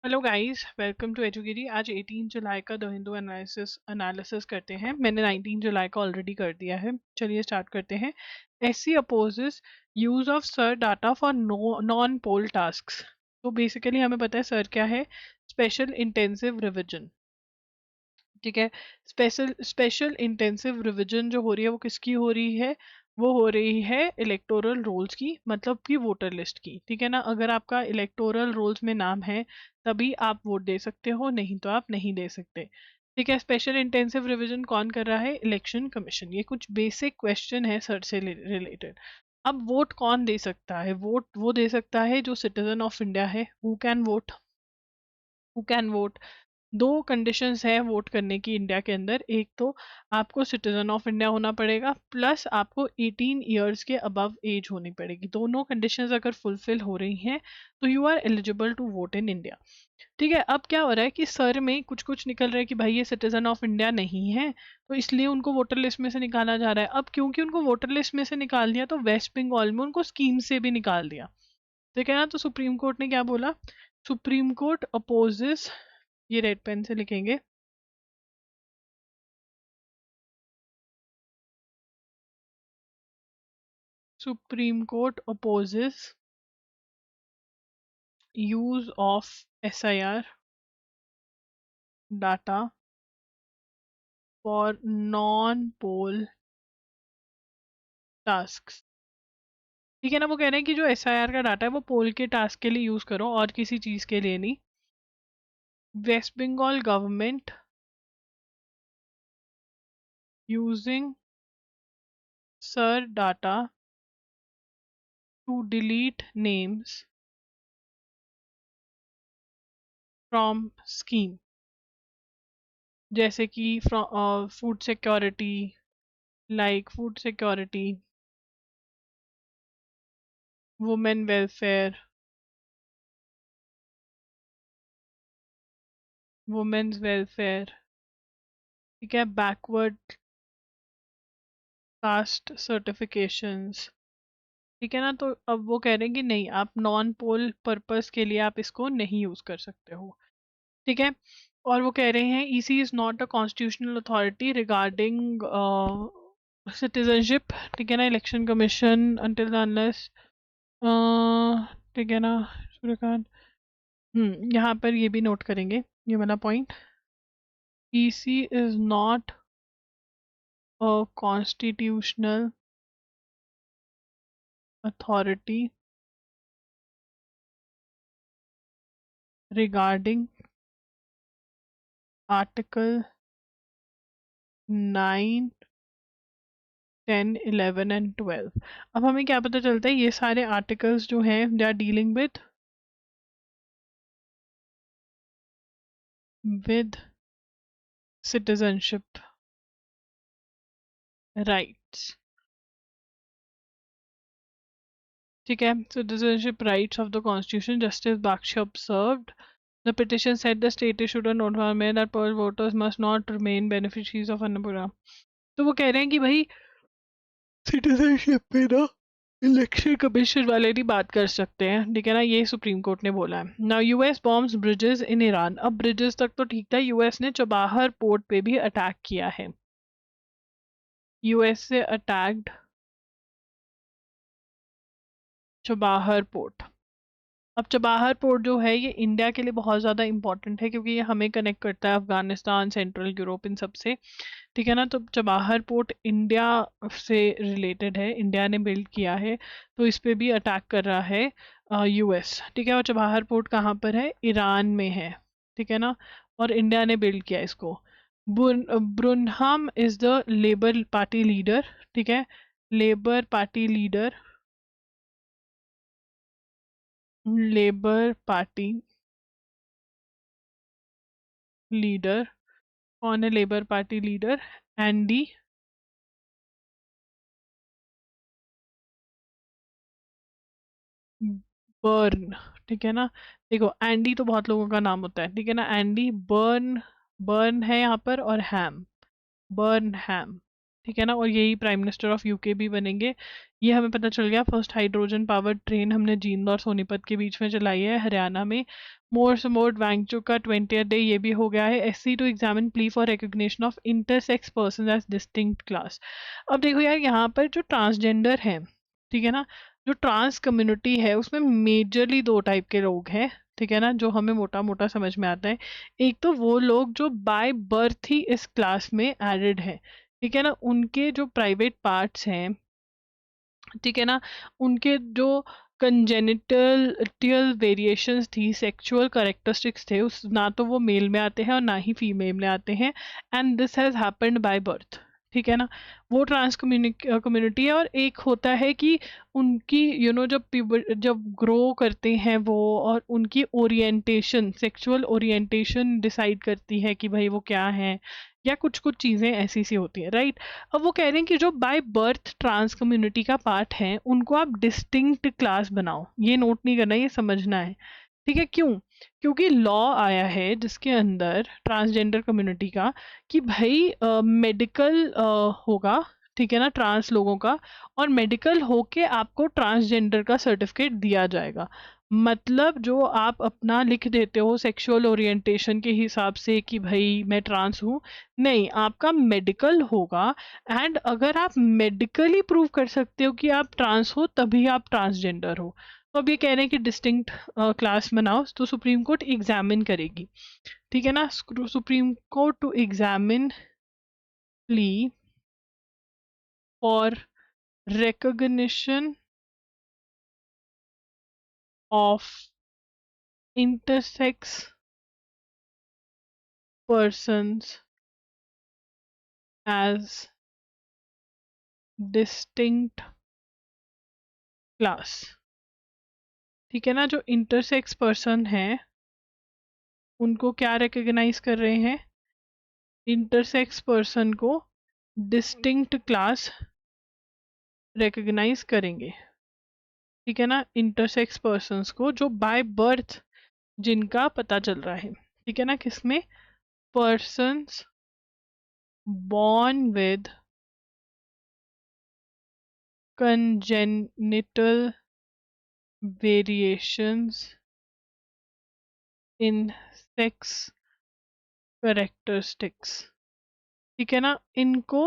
Hello guys, welcome to Educaty. आज 18 जुलाई का the Hindu analysis करते हैं। मैंने 19 जुलाई का ऑलरेडी कर दिया है। चलिए स्टार्ट करते हैं। SC opposes use of SIR data for non poll tasks. तो बेसिकली हमें पता है सर क्या है। Special intensive revision. ठीक है। स्पेशल स्पेशल इंटेंसिव रिवीजन जो हो रही है वो किसकी हो रही है? वो हो रही है इलेक्टोरल रोल्स की, मतलब कि वोटर लिस्ट की। ठीक है ना। अगर आपका इलेक्टोरल रोल्स में नाम है तभी आप वोट दे सकते हो, नहीं तो आप नहीं दे सकते। ठीक है। स्पेशल इंटेंसिव रिवीजन कौन कर रहा है? Election commission. ये कुछ बेसिक क्वेश्चन है सर से रिलेटेड। अब वोट कौन दे सकता है? वोट वो दे सकता है जो सिटीजन ऑफ इंडिया है। Who can vote? Who can vote? दो कंडीशंस है वोट करने की इंडिया के अंदर। एक तो आपको सिटीजन ऑफ इंडिया होना पड़ेगा, प्लस आपको 18 इयर्स के अबव एज होनी पड़ेगी। दोनों कंडीशंस अगर फुलफिल हो रही हैं तो you are eligible to vote in India. ठीक है। अब क्या हो रहा है कि सर में कुछ कुछ निकल रहा है कि भाई ये सिटीजन ऑफ इंडिया नहीं है, तो इसलिए उनको वोटर लिस्ट में से निकाला जा रहा है। अब क्योंकि उनको वोटर लिस्ट में से निकाल दिया तो वेस्ट बंगाल में उनको स्कीम से भी निकाल दिया। ठीक है ना। तो सुप्रीम कोर्ट ने क्या बोला? सुप्रीम कोर्ट अपोजेस, ये रेड पेन से लिखेंगे, Supreme Court opposes use of SIR data for non-poll tasks। ठीक है ना। वो कह रहे हैं कि जो SIR का डाटा है वो पोल के टास्क के लिए यूज करो और किसी चीज के लिए नहीं। West Bengal government using SIR data to delete names from scheme, जैसे कि food security, like food security, women welfare, women's welfare. ठीक है। Backward caste certifications. ठीक है ना। तो अब वो कह रहे हैं कि नहीं, आप नॉन पोल पर्पस के लिए आप इसको नहीं यूज कर सकते हो। ठीक है। और वो कह रहे हैं EC is not a constitutional authority regarding citizenship. ठीक है ना। इलेक्शन कमीशन अंटिल अनलेस, ठीक है ना सूर्यकांत। यहाँ पर ये भी नोट करेंगे, ये वाला point. EC is not a constitutional authority regarding Article 9, 10, 11 and 12। अब हमें क्या पता चलता है? ये सारे आर्टिकल्स जो हैं they are dealing with citizenship rights. ठीक है। Citizenship rights of the constitution, Justice Bagchi observed the petition said the state issued a notice that poll voters must not remain beneficiaries of Annapurna। तो वो कह रहे हैं कि भाई सिटीजनशिप पे ना इलेक्शन कमीशन वाले नहीं बात कर सकते हैं। ठीक है ना। ये सुप्रीम कोर्ट ने बोला है। Now US bombs bridges in Iran. अब ब्रिजेस तक तो ठीक था, यूएस ने चबाहर पोर्ट पे भी अटैक किया है। यूएस से अटैक्ड चबाहर पोर्ट। अब चबाहर पोर्ट जो है ये इंडिया के लिए बहुत ज़्यादा इंपॉर्टेंट है, क्योंकि ये हमें कनेक्ट करता है अफगानिस्तान, सेंट्रल यूरोप, इन सब से। ठीक है ना। तो चबाहर पोर्ट इंडिया से रिलेटेड है, इंडिया ने बिल्ड किया है, तो इस पे भी अटैक कर रहा है यूएस। ठीक है। और चबाहर पोर्ट कहाँ पर है? ईरान में है। ठीक है ना। और इंडिया ने बिल्ड किया इसको। Burnham is the labour party leader. ठीक है। Labour party leader, labour party leader. कौन है labour party leader? Andy Burn. ठीक है ना। देखो एंडी तो बहुत लोगों का नाम होता है। ठीक है ना। एंडी बर्न, बर्न है यहाँ पर, और हैम, बर्न हैम। ठीक है ना। और यही प्राइम मिनिस्टर ऑफ यूके भी बनेंगे। ये हमें पता चल गया। फर्स्ट हाइड्रोजन पावर ट्रेन हमने जींद और सोनीपत के बीच में चलाई है हरियाणा में। मोर्स वांगचुक का 20th डे ये भी हो गया है। SC to examine plea for recognition of intersex person as distinct class. अब देखो यार, यहाँ पर जो ट्रांसजेंडर है, ठीक है ना, जो ट्रांस कम्युनिटी है उसमें मेजरली दो टाइप के लोग हैं, ठीक है ना, जो हमें मोटा मोटा समझ में आता है। एक तो वो लोग जो बाय बर्थ ही इस क्लास में एडेड है, ठीक है ना, उनके जो प्राइवेट पार्ट्स हैं, ठीक है ना, उनके जो कंजेनिटल वेरिएशंस थी, सेक्सुअल करेक्टरिस्टिक्स थे, उस ना तो वो मेल में आते हैं और ना ही फीमेल में आते हैं, and this has happened by birth, ठीक है ना। वो ट्रांस कम्युनिटी है। और एक होता है कि उनकी जब ग्रो करते हैं वो, और उनकी ओरिएंटेशन, सेक्सुअल ओरिएंटेशन डिसाइड करती है कि भाई वो क्या है, या कुछ कुछ चीज़ें ऐसी सी होती हैं, राइट। अब वो कह रहे हैं कि जो बाय बर्थ ट्रांस कम्युनिटी का पार्ट है उनको आप डिस्टिंक्ट क्लास बनाओ। ये नोट नहीं करना, ये समझना है, ठीक है। क्यों? क्योंकि लॉ आया है जिसके अंदर ट्रांसजेंडर कम्युनिटी का, कि भाई मेडिकल होगा, ठीक है ना, ट्रांस लोगों का, और मेडिकल होके आपको ट्रांसजेंडर का सर्टिफिकेट दिया जाएगा। मतलब जो आप अपना लिख देते हो सेक्सुअल ओरिएंटेशन के हिसाब से कि भाई मैं ट्रांस हूँ, नहीं, आपका मेडिकल होगा। एंड अगर आप मेडिकली प्रूव कर सकते हो कि आप ट्रांस हो, तभी आप ट्रांसजेंडर हो। तो अब ये कह रहे हैं कि डिस्टिंक्ट क्लास बनाओ, तो सुप्रीम कोर्ट एग्जामिन करेगी, ठीक है ना। Supreme Court to examine plea for recognition of intersex persons as distinct class, ठीक है ना। जो इंटरसेक्स पर्सन है उनको क्या रिकॉग्नाइज कर रहे हैं? इंटरसेक्स पर्सन को डिस्टिंक्ट क्लास रिकॉग्नाइज करेंगे, ठीक है ना। इंटरसेक्स पर्सन्स को जो बाय बर्थ जिनका पता चल रहा है, ठीक है ना, किसमें? Persons born with congenital variations in sex characteristics, ठीक है ना, इनको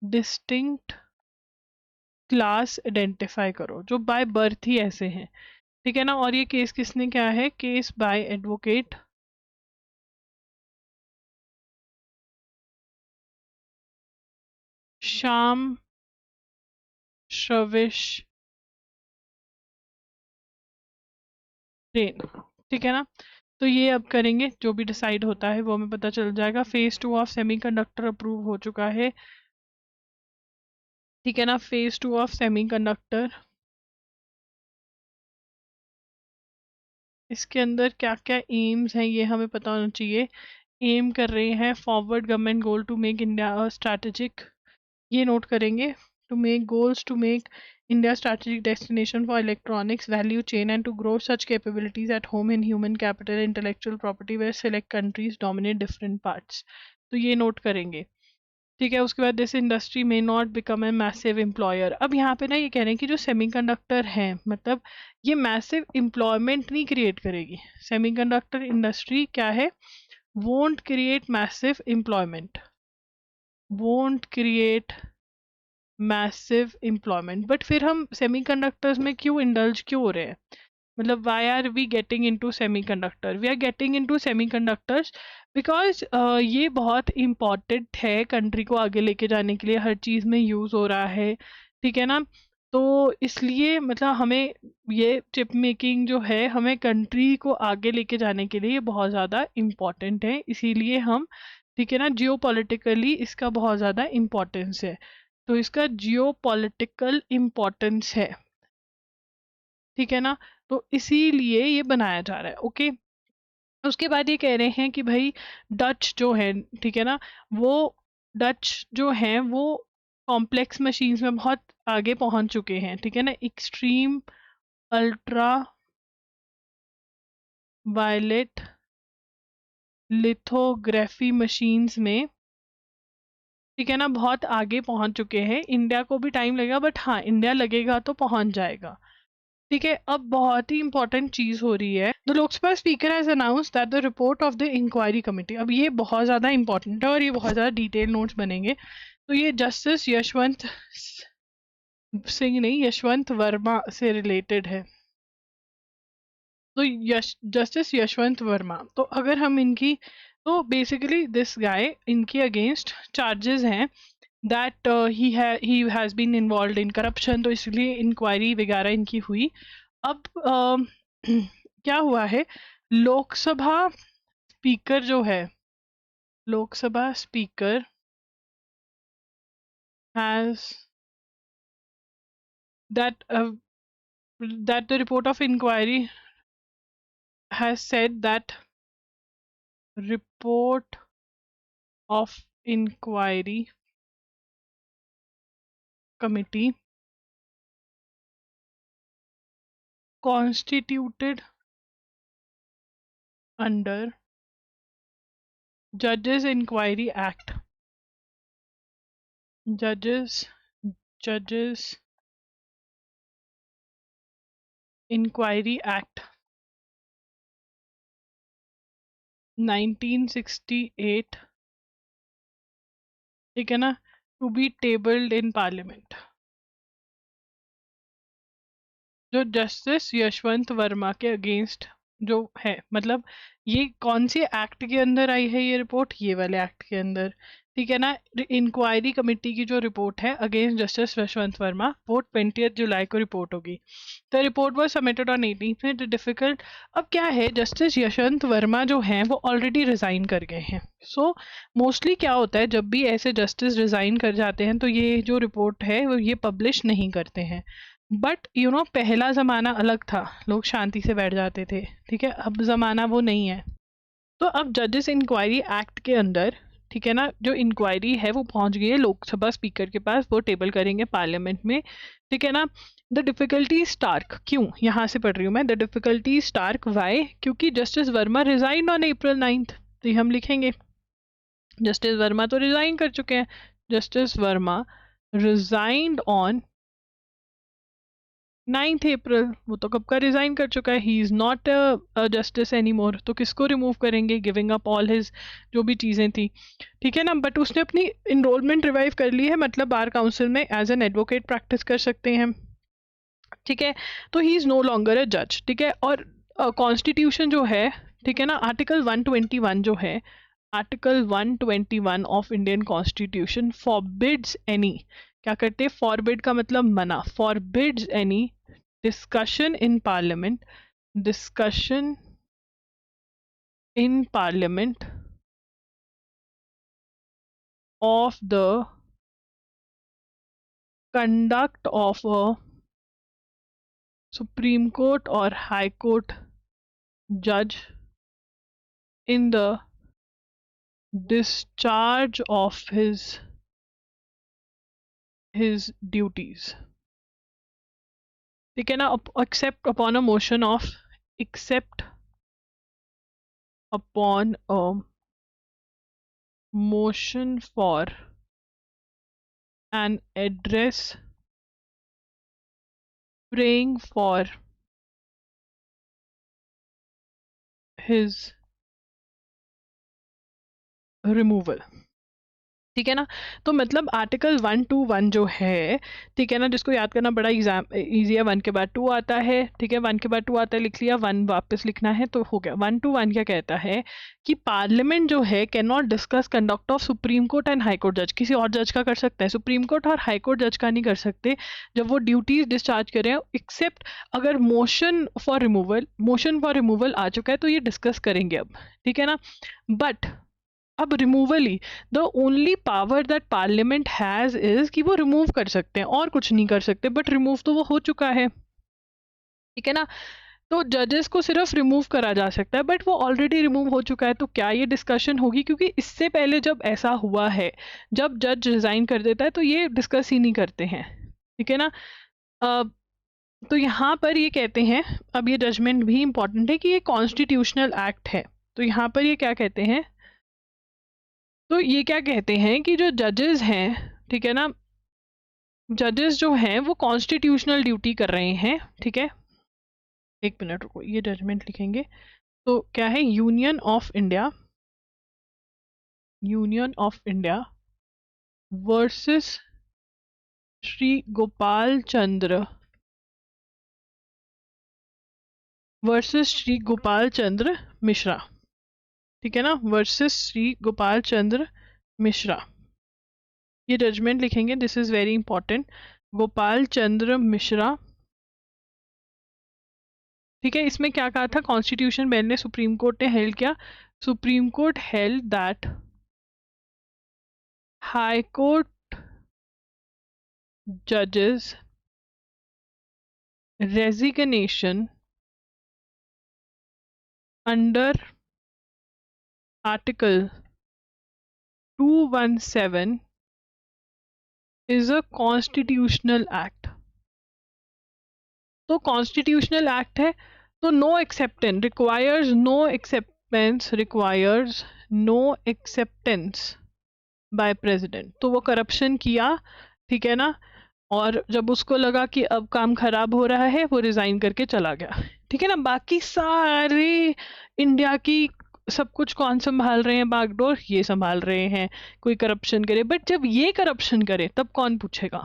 डिस्टिंक्ट क्लास आइडेंटिफाई करो जो बाय बर्थ ही ऐसे हैं, ठीक है ना। और ये केस किसने क्या है? केस बाय एडवोकेट श्याम श्रविश रेन, ठीक है ना। तो ये अब करेंगे, जो भी डिसाइड होता है वो हमें पता चल जाएगा। फेज 2 ऑफ सेमीकंडक्टर अप्रूव हो चुका है, ठीक है ना। फेज 2 ऑफ सेमीकंडक्टर, इसके अंदर क्या क्या एम्स हैं ये हमें पता होना चाहिए। एम कर रहे हैं forward government goal to make India strategic, ये नोट करेंगे। To make goals to make India strategic destination for electronics value chain and to grow such capabilities at home in human capital intellectual property where select countries dominate different parts, तो ये note करेंगे, ठीक है। उसके बाद this industry may not become a massive employer. अब यहाँ पे ना ये कह रहे हैं कि जो सेमीकंडक्टर है, मतलब ये मैसिव एम्प्लॉयमेंट नहीं क्रिएट करेगी। सेमीकंडक्टर इंडस्ट्री क्या है? Won't create massive employment, won't create massive employment. But फिर हम सेमीकंडक्टर्स में क्यों इंडल्ज क्यों हो रहे हैं? मतलब why are we getting into semiconductor? We are getting into semiconductors because ये बहुत इम्पॉर्टेंट है कंट्री को आगे लेके जाने के लिए, हर चीज़ में यूज़ हो रहा है, ठीक है ना। तो इसलिए मतलब हमें ये चिप मेकिंग जो है, हमें कंट्री को आगे लेके जाने के लिए ये बहुत ज़्यादा इम्पॉर्टेंट है, इसीलिए हम, ठीक है ना, जियो पॉलिटिकली इसका बहुत ज़्यादा इम्पोर्टेंस है, तो इसका जियो पॉलिटिकल इम्पोर्टेंस है, ठीक है ना। तो इसीलिए ये बनाया जा रहा है, ओके। उसके बाद ये कह रहे हैं कि भाई डच जो है, ठीक है ना, वो डच जो हैं वो कॉम्प्लेक्स मशीन्स में बहुत आगे पहुंच चुके हैं, ठीक है ना। Extreme ultra violet lithography machines में ठीक है ना, बहुत आगे पहुंच चुके हैं। इंडिया को भी टाइम लगेगा, बट हाँ इंडिया लगेगा तो पहुंच जाएगा। ठीक है, अब बहुत ही इंपॉर्टेंट चीज हो रही है, the Lok Sabha speaker has announce that the report of the inquiry committee. अब ये बहुत ज्यादा इंपॉर्टेंट है और ये बहुत ज्यादा डिटेल नोट्स बनेंगे। तो ये जस्टिस यशवंत सिंह नहीं, यशवंत वर्मा से रिलेटेड है। तो जस्टिस यशवंत वर्मा, तो अगर हम इनकी, तो बेसिकली दिस गाय, इनके अगेंस्ट चार्जेस हैं that he has been involve in corruption, तो इसलिए इंक्वायरी वगैरह इनकी हुई। अब क्या हुआ है, लोकसभा स्पीकर जो है, Lok Sabha speaker has that that the report of inquiry has said that report of inquiry committee constituted under Judges Inquiry Act, Judges Inquiry Act 1968, ठीक है ना, to be tabled in parliament. जो जस्टिस यशवंत वर्मा के अगेंस्ट जो है, मतलब ये कौन से एक्ट के अंदर आई है ये रिपोर्ट, ये वाले एक्ट के अंदर, ठीक है ना। इंक्वायरी कमेटी की जो रिपोर्ट है अगेंस्ट जस्टिस यशवंत वर्मा, वो 20 जुलाई को रिपोर्ट होगी। The report was submitted on 18th difficult. अब क्या है, जस्टिस यशवंत वर्मा जो हैं वो ऑलरेडी रिजाइन कर गए हैं। सो मोस्टली क्या होता है, जब भी ऐसे जस्टिस रिजाइन कर जाते हैं तो ये जो रिपोर्ट है वो ये पब्लिश नहीं करते हैं। बट यू नो पहला ज़माना अलग था, लोग शांति से बैठ जाते थे, ठीक है, अब ज़माना वो नहीं है। तो अब जजेस इंक्वायरी एक्ट के अंदर, ठीक है ना, जो इंक्वायरी है वो पहुंच गई है लोकसभा स्पीकर के पास, वो टेबल करेंगे पार्लियामेंट में, ठीक है ना। द डिफिकल्टी स्टार्क, क्यों यहाँ से पढ़ रही हूँ मैं, द डिफिकल्टी स्टार्क वाई, क्योंकि justice Verma resign on April 9th, तो ये हम लिखेंगे जस्टिस वर्मा तो रिजाइन कर चुके हैं, Justice Verma resigned on 9th April, वो तो कब का रिजाइन कर चुका है, he is not justice any more, तो किसको रिमूव करेंगे, गिविंग अप ऑल हिज जो भी चीज़ें थी, ठीक है ना। बट उसने अपनी इनरोलमेंट रिवाइव कर ली है, मतलब बार काउंसिल में एज एन एडवोकेट प्रैक्टिस कर सकते हैं, ठीक है। तो he is no longer a जज, ठीक है। और कॉन्स्टिट्यूशन जो है, ठीक है ना, आर्टिकल 121 जो है, article 121 of Indian constitution forbids any, क्या करते, फॉरबिड का मतलब मना, forbids any discussion in parliament, discussion in parliament of the conduct of a Supreme Court or High Court judge in the discharge of his duties, ठीक है ना। except upon a motion of, except upon a motion for an address praying for his removal, ठीक है ना। तो मतलब article 121 जो है, ठीक है ना, जिसको याद करना बड़ा एग्जाम ईजी है, 1 के बाद 2 आता है, ठीक है, 1 के बाद 2 आता है, लिख लिया, 1 वापस लिखना है तो हो गया। 121 क्या कहता है कि पार्लियामेंट जो है can not discuss conduct of supreme court and high court जज, किसी और जज का कर सकता है, सुप्रीम कोर्ट और हाई कोर्ट जज का नहीं कर सकते जब वो ड्यूटीज डिस्चार्ज करें, एक्सेप्ट अगर मोशन फॉर रिमूवल आ चुका है तो ये डिस्कस करेंगे अब, ठीक है ना। बट अब removal he, the only power that parliament has is कि वो रिमूव कर सकते हैं और कुछ नहीं कर सकते, बट रिमूव तो वो हो चुका है, ठीक है ना। तो जजेस को सिर्फ रिमूव करा जा सकता है, बट वो ऑलरेडी रिमूव हो चुका है, तो क्या ये डिस्कशन होगी, क्योंकि इससे पहले जब ऐसा हुआ है, जब जज रिजाइन कर देता है तो ये डिस्कस ही नहीं करते हैं, ठीक है ना। तो यहाँ पर ये कहते हैं, अब ये जजमेंट भी इंपॉर्टेंट है कि ये कॉन्स्टिट्यूशनल एक्ट है, तो यहाँ पर ये क्या कहते हैं, तो ये क्या कहते हैं कि जो जजेस हैं, ठीक है ना, जजेस जो हैं वो कॉन्स्टिट्यूशनल ड्यूटी कर रहे हैं, ठीक है। एक मिनट रुको, ये जजमेंट लिखेंगे। तो क्या है, union of India, union of India versus Shri Gopal Chandra, versus Shri Gopal Chandra Mishra, ठीक है ना, वर्सेस श्री गोपाल चंद्र मिश्रा। ये जजमेंट लिखेंगे, this is very important. Gopal Chandra Mishra, ठीक है। इसमें क्या कहा था, कॉन्स्टिट्यूशन बेंच ने, सुप्रीम कोर्ट ने हेल्ड किया, supreme court held that high court जजेस resignation under article 217 is a constitutional act. तो कॉन्स्टिट्यूशनल एक्ट है, तो no acceptance requires, no acceptance requires, no acceptance by president. तो वो करप्शन किया, ठीक है ना, और जब उसको लगा कि अब काम खराब हो रहा है वो रिजाइन करके चला गया, ठीक है ना। बाकी सारे इंडिया की सब कुछ कौन संभाल रहे हैं, बागडोर ये संभाल रहे हैं, कोई करप्शन करे, बट जब ये करप्शन करे तब कौन पूछेगा,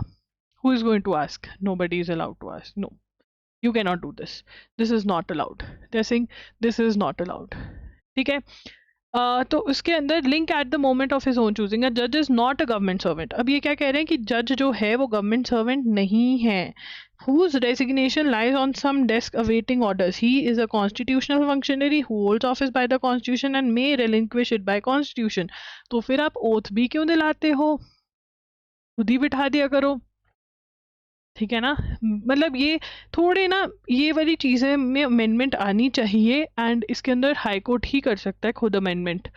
who is going to ask, nobody is allowed to ask, no, you cannot do this, this is not allowed, they're saying this is not allowed, ठीक है। तो उसके अंदर link at the moment of his own choosing, a जज is not a government servant. अब ये क्या कह रहे हैं कि जज जो है वो गवर्नमेंट सर्वेंट नहीं है, whose designation lies on some desk awaiting orders, he is a constitutional functionary who holds office by the constitution and may relinquish it by constitution। तो फिर आप ओथ भी क्यों दिलाते हो, खुद ही बिठा दिया करो, ठीक है ना। मतलब ये थोड़े ना, ये वाली चीज़ें में अमेंडमेंट आनी चाहिए, एंड इसके अंदर हाई कोर्ट ही कर सकता है खुद अमेंडमेंट,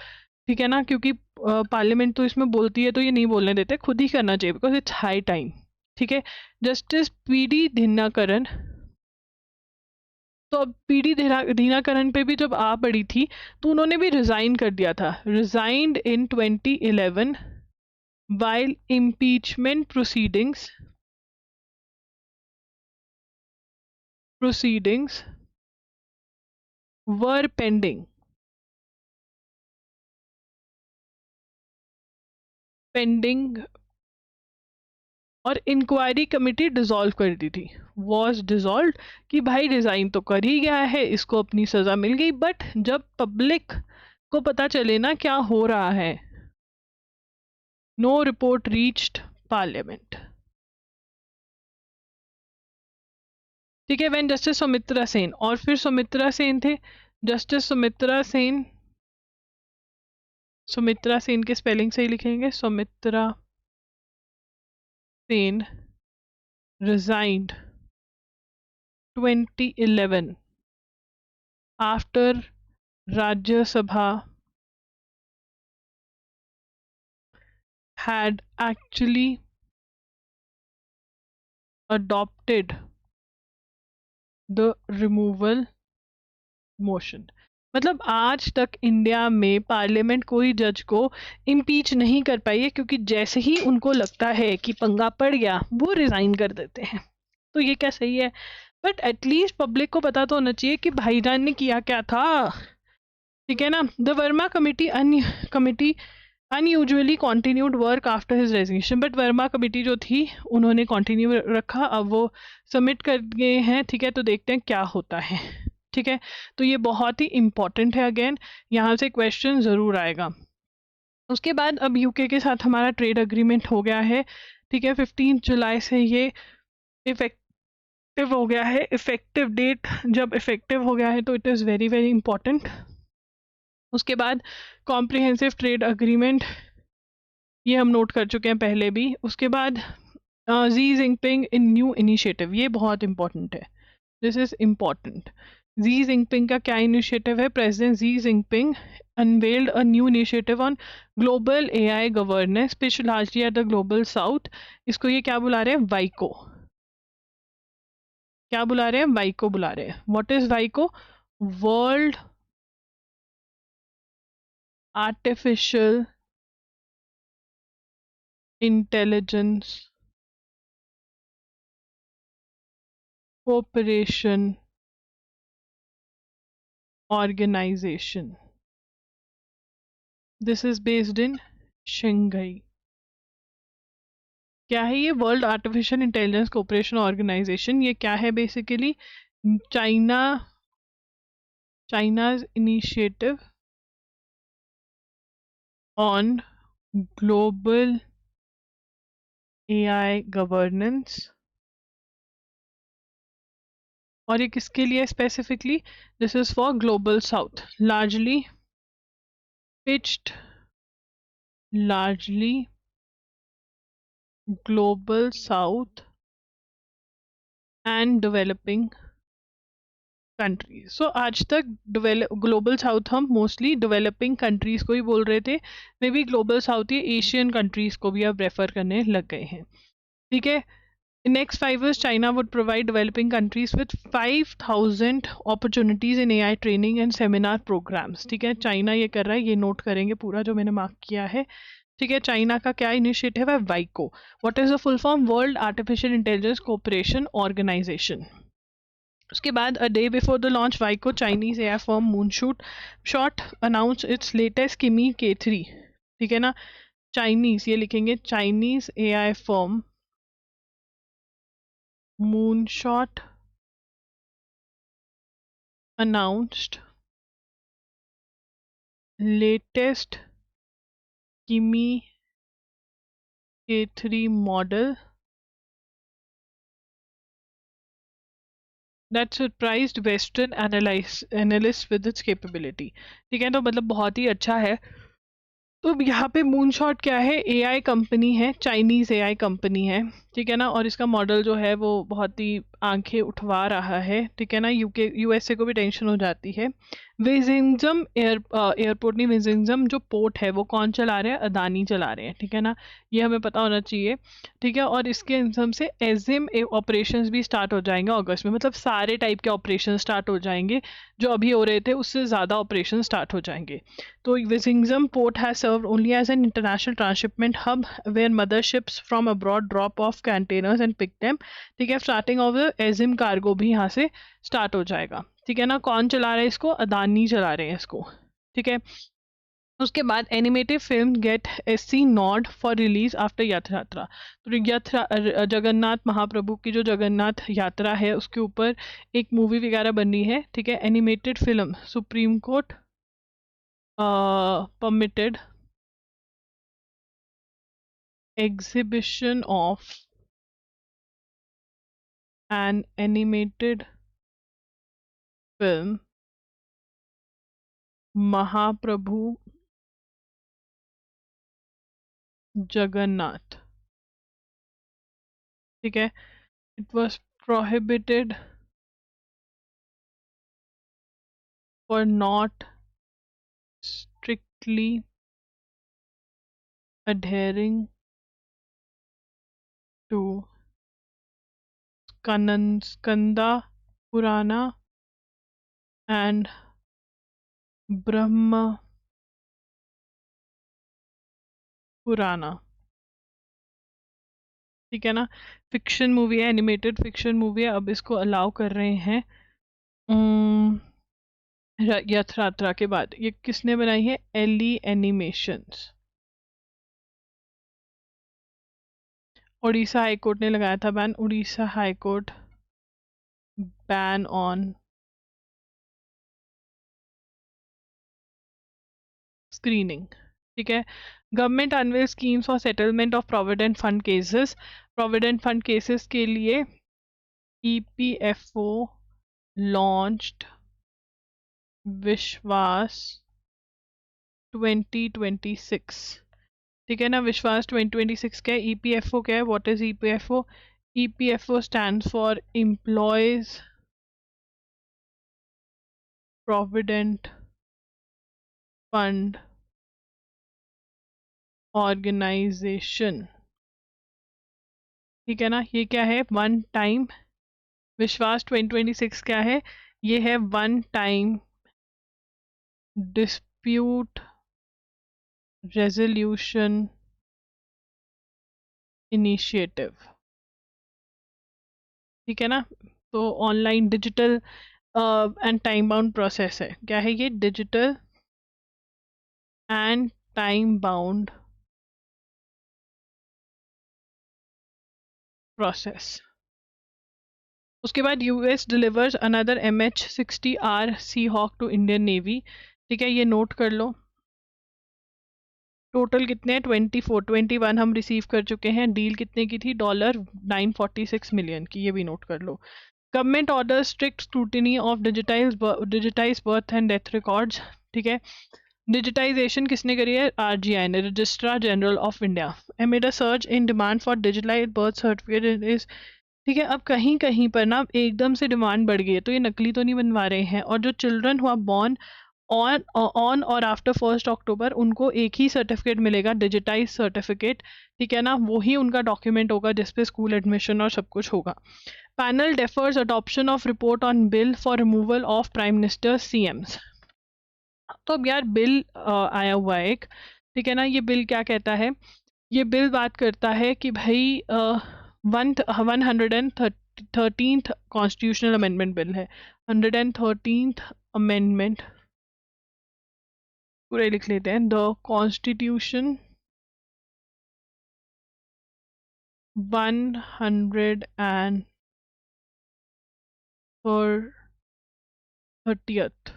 ठीक है ना, क्योंकि पार्लियामेंट तो इसमें बोलती है तो ये नहीं बोलने देते, खुद ही करना चाहिए, बिकॉज इट्स हाई टाइम, ठीक है। जस्टिस पीडी दिनाकरन, तो अब पीडी दिनाकरन पे भी जब आ पड़ी थी तो उन्होंने भी रिजाइन कर दिया था, resigned in 2011 while impeachment proceedings were pending और इंक्वायरी कमेटी डिसॉल्व कर दी थी, वॉज डिसॉल्व, कि भाई रिजाइन तो कर ही गया है, इसको अपनी सजा मिल गई, बट जब पब्लिक को पता चले ना क्या हो रहा है, नो रिपोर्ट रीच्ड पार्लियामेंट, ठीक है। व्हेन जस्टिस सुमित्रा सेन, और फिर सुमित्रा सेन थे, जस्टिस सुमित्रा सेन, सुमित्रा सेन के स्पेलिंग सही लिखेंगे, Sumitra Sen resigned 2011 after Rajya Sabha had actually adopted the removal motion। मतलब आज तक इंडिया में पार्लियामेंट कोई जज को इम्पीच नहीं कर पाई है, क्योंकि जैसे ही उनको लगता है कि पंगा पड़ गया वो रिजाइन कर देते हैं। तो ये क्या सही है, बट एटलीस्ट पब्लिक को पता तो होना चाहिए कि भाईजान ने किया क्या था, ठीक है ना। The Verma committee unusually continued work after his resignation, but Verma committee जो थी उन्होंने कॉन्टिन्यू रखा, अब वो सबमिट कर गए हैं, ठीक है। तो देखते हैं क्या होता है, ठीक है। तो ये बहुत ही इंपॉर्टेंट है, अगेन यहाँ से क्वेश्चन ज़रूर आएगा। उसके बाद अब यूके के साथ हमारा ट्रेड अग्रीमेंट हो गया है, ठीक है। 15 जुलाई से ये इफेक्टिव हो गया है, इफेक्टिव डेट जब इफेक्टिव हो गया है तो it is very very important. उसके बाद कॉम्प्रिहेंसिव ट्रेड अग्रीमेंट, ये हम नोट कर चुके हैं पहले भी। उसके बाद जी जिनपिंग इन न्यू इनिशिएटिव, ये बहुत इंपॉर्टेंट है, this is important. Xi Jinping का क्या इनिशिएटिव है, president Xi Jinping unveiled a new initiative on global AI governance which largely at the global south। इसको ये क्या बुला रहे हैं, वाइको, क्या बुला रहे हैं, वाइको बुला रहे हैं। व्हाट इज वाइको, world artificial intelligence cooperation organisation, this is based in Shanghai. क्या है ये world artificial intelligence cooperation organisation? ये क्या है basically? China China's initiative on global AI governance। और ये किसके लिए specifically? This is for global south, pitched largely global south and developing countries. So आज तक ग्लोबल साउथ हम मोस्टली डेवलपिंग कंट्रीज को ही बोल रहे थे, मे बी ग्लोबल साउथ ये एशियन कंट्रीज को भी अब रेफर करने लग गए हैं। ठीक है, next 5 years China would provide developing countries with 5000 opportunities in AI training and seminar programs। ठीक है, चाइना ये कर रहा है, ये नोट करेंगे पूरा जो मैंने मार्क किया है। ठीक है, चाइना का क्या इनिशिएटिव है? वाइको। What is the full form? World artificial intelligence cooperation organisation. उसके बाद a day before the launch वाइको Chinese AI firm Moonshot shot announce its latest Kimi K3। ठीक है ना, चाइनीज ये लिखेंगे, Chinese AI firm Moonshot announced latest Kimi K3 model that surprised Western analysts with its capability। ठीक है, तो मतलब बहुत ही अच्छा है। तो यहाँ पे मूनशॉट क्या है? एआई कंपनी है, चाइनीज एआई कंपनी है। ठीक है ना, और इसका मॉडल जो है वो बहुत ही आंखें उठवा रहा है। ठीक है ना, यूएसए को भी टेंशन हो जाती है। विजिंगजम एयरपोर्ट नहीं, विजिंगजम जो पोर्ट है वो कौन चला रहे हैं? अदानी चला रहे हैं। ठीक है ना, ये हमें पता होना चाहिए। ठीक है, और इसके इंजम से एजिम ऑपरेशंस भी स्टार्ट हो जाएंगे अगस्त में। मतलब सारे टाइप के ऑपरेशन स्टार्ट हो जाएंगे, जो अभी हो रहे थे उससे ज़्यादा ऑपरेशन स्टार्ट हो जाएंगे। तो Vizhinjam port has served only as an international transshipment hub where motherships from abroad drop off containers and pick them. ठीक है, starting off the EXIM cargo भी यहाँ से स्टार्ट हो जाएगा। ठीक है ना, कौन चला रहा है इसको? अदानी चला रहे हैं इसको। ठीक है, उसके बाद animated film get SC nod for release after Yatra Yatra. तो जगन्नाथ महाप्रभु की जो जगन्नाथ यात्रा है उसके ऊपर एक मूवी वगैरह बनी है। ठीक है, animated film supreme court permitted exhibition of an animated film Mahaprabhu Jagannath। ठीक है, it was prohibited for not strictly adhering to Skanda Purana and Brahma Purana। ठीक है ना, फिक्शन मूवी है, एनिमेटेड फिक्शन मूवी है, अब इसको अलाउ कर रहे हैं यात्रा के बाद। ये किसने बनाई है? Eli Animations. Orissa high court ने लगाया था ban. Orissa high court ban on screening. ठीक है, government unveil schemes for settlement of provident fund cases. Provident fund cases के लिए EPFO लॉन्च्ड विश्वास 2026। ठीक है ना, विश्वास 2026 क्या है? EPFO क्या है? What is EPFO? EPFO stands for Employees Provident Fund Organization। ठीक है ना, ये क्या है? One time. विश्वास 2026 क्या है? ये है one time dispute resolution initiative, ठीक है ना। तो online digital and time bound process है, क्या है ये, digital and time bound process. उसके बाद US delivers another MH-60R Seahawk to Indian navy, ठीक है, ये नोट कर लो। टोटल कितने हैं, 21 हम रिसीव कर चुके हैं। डील कितने की थी, $946 मिलियन की, ये भी नोट कर लो। Government order strict scrutiny of digitise birth and death records, ठीक है। डिजिटाइजेशन किसने करी है, RGI ने, registrar general of India. Amid a search in demand for digitalise birth certificate is, ठीक है। अब कहीं कहीं पर ना एकदम से डिमांड बढ़ गई है, तो ये नकली तो नहीं बनवा रहे हैं। और जो चिल्ड्रन हुआ बॉर्न ऑन और आफ्टर 1 अक्टूबर, उनको एक ही सर्टिफिकेट मिलेगा, डिजिटाइज सर्टिफिकेट, ठीक है ना। वही उनका डॉक्यूमेंट होगा जिसपे स्कूल एडमिशन और सब कुछ होगा। Panel defers adoption of report on bill for removal of prime minister CMs। तो अब यार बिल आया हुआ है एक, ठीक है ना। ये बिल क्या कहता है, ये बिल बात करता है कि भाई 113th कॉन्स्टिट्यूशनल अमेंडमेंट बिल है। 113th अमेंडमेंट पूरे लिख लेते हैं, द कॉन्स्टिट्यूशन 130th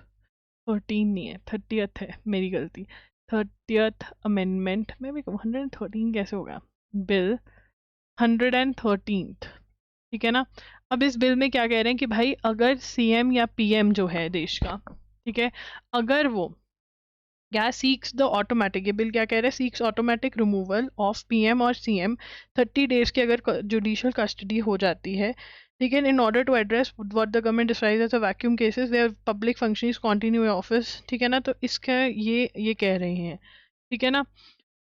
13 नहीं है, 30th है, मेरी गलती। 30th अमेंडमेंट में भी 113 कैसे होगा, बिल 113th, ठीक है ना। अब इस बिल में क्या कह रहे हैं कि भाई अगर CM या PM जो है देश का, ठीक है, अगर वो क्या सीक्स द ऑटोमेटिक, ये बिल क्या कह रहा है, seeks automatic removal of PM और CM 30 डेज की अगर जुडिशियल कस्टडी हो जाती है, ठीक है, in order to address what the government describes as a vacuum cases where public functionaries continue office, ठीक है ना। तो इसका ये कह रहे हैं, ठीक है ना।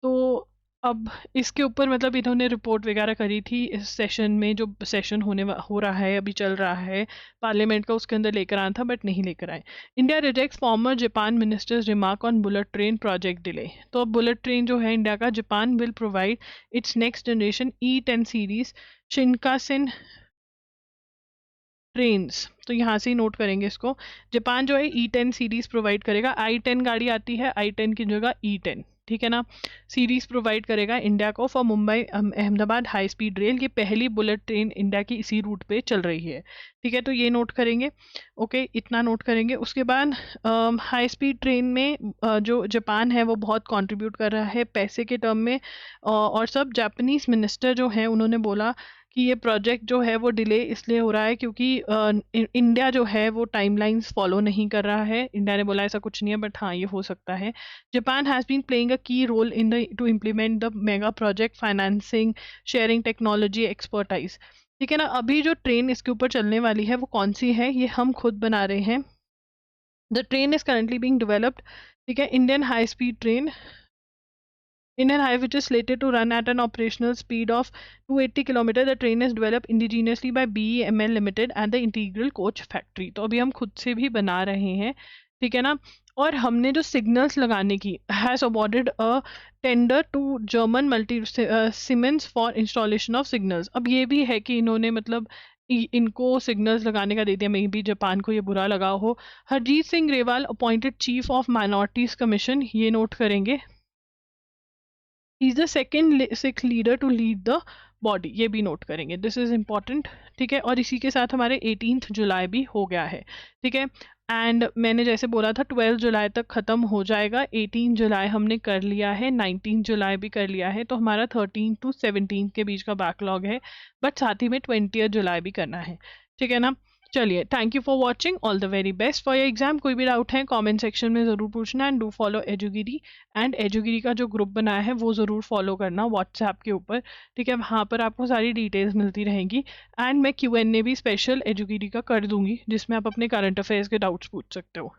तो अब इसके ऊपर मतलब इन्होंने रिपोर्ट वगैरह करी थी इस सेशन में, जो सेशन हो रहा है अभी चल रहा है पार्लियामेंट का, उसके अंदर लेकर आना था बट नहीं लेकर आए। India rejects farmer Japan ministers remark on bullet train project delay. तो अब बुलेट ट्रेन जो है इंडिया का, Japan will provide it's next generation E10 series Shinkansen trains. तो यहाँ से ही नोट करेंगे इसको, जापान जो है E10 सीरीज प्रोवाइड करेगा। I10 गाड़ी आती है, I10 की जगह E10, ठीक है ना। सीरीज प्रोवाइड करेगा इंडिया को for Mumbai Ahmedabad high speed rail. ये पहली बुलेट ट्रेन इंडिया की इसी रूट पे चल रही है, ठीक है। तो ये नोट करेंगे, ओके, इतना नोट करेंगे। उसके बाद हाई स्पीड ट्रेन में जो जापान है वो बहुत कंट्रीब्यूट कर रहा है पैसे के टर्म में, और सब जापानीज मिनिस्टर जो हैं उन्होंने बोला कि ये प्रोजेक्ट जो है वो डिले इसलिए हो रहा है क्योंकि इंडिया जो है वो टाइमलाइंस फॉलो नहीं कर रहा है। इंडिया ने बोला ऐसा कुछ नहीं है, बट हाँ ये हो सकता है। Japan has been playing a key role in the to implement the mega project, financing, sharing technology, expertise, ठीक है ना। अभी जो ट्रेन इसके ऊपर चलने वाली है वो कौन सी है, ये हम खुद बना रहे हैं। The train is currently being developed, ठीक है, Indian high speed train, Indian Highway, which is slated to run at an operational speed of 280 km. The train is developed indigenously by BEML Limited and the Integral Coach Factory. तो अभी हम खुद से भी बना रहे हैं, ठीक है ना। और हमने जो सिग्नल्स लगाने की has awarded a tender to German multi Siemens for installation of signals. अब ये भी है कि इन्होंने मतलब इनको सिग्नल्स लगाने का दे दिया, मे भी जापान को ये बुरा लगा हो। Harjeet Singh Grewal appointed chief of minorities commission, ये नोट करेंगे। Is the second Sikh leader to lead the body, ये भी नोट करेंगे, दिस इज इम्पॉर्टेंट, ठीक है। और इसी के साथ हमारे 18 जुलाई भी हो गया है, ठीक है। एंड मैंने जैसे बोला था 12 जुलाई तक ख़त्म हो जाएगा, 18 जुलाई हमने कर लिया है, 19 जुलाई भी कर लिया है, तो हमारा 13 to 17 के बीच का बैकलॉग है, बट साथ ही में 20 जुलाई भी करना है, ठीक है ना। चलिए, thank you for watching, all the very best for your exam. कोई भी डाउट है कमेंट सेक्शन में ज़रूर पूछना, एंड डू फॉलो एजुगिरी, एंड एजुगिरी का जो ग्रुप बनाया है वो ज़रूर फॉलो करना व्हाट्सएप के ऊपर, ठीक है। वहाँ पर आपको सारी डिटेल्स मिलती रहेंगी, एंड मैं Q&A भी स्पेशल एजुगिरी का कर दूंगी जिसमें आप अपने करंट अफेयर्स के डाउट्स पूछ सकते हो।